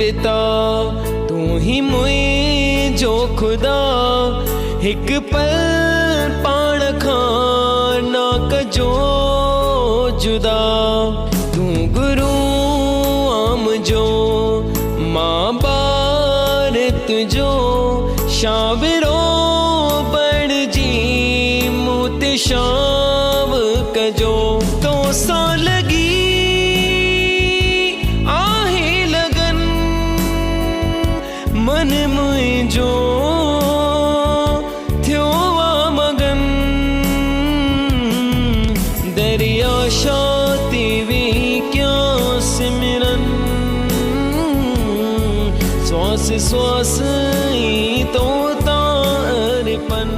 पिता तू ही मुझो खुदा हिक पल पाण खां ना कजो जुदा तू गुरु आम जो मां बार तुझो शाबिरो बण जी मूत शाव कजो तो सा लगी आहे लगन मन मुझो थियो आ मगन दरिया शाती वी क्या सिमरन श्वास श्वास तो तारपन।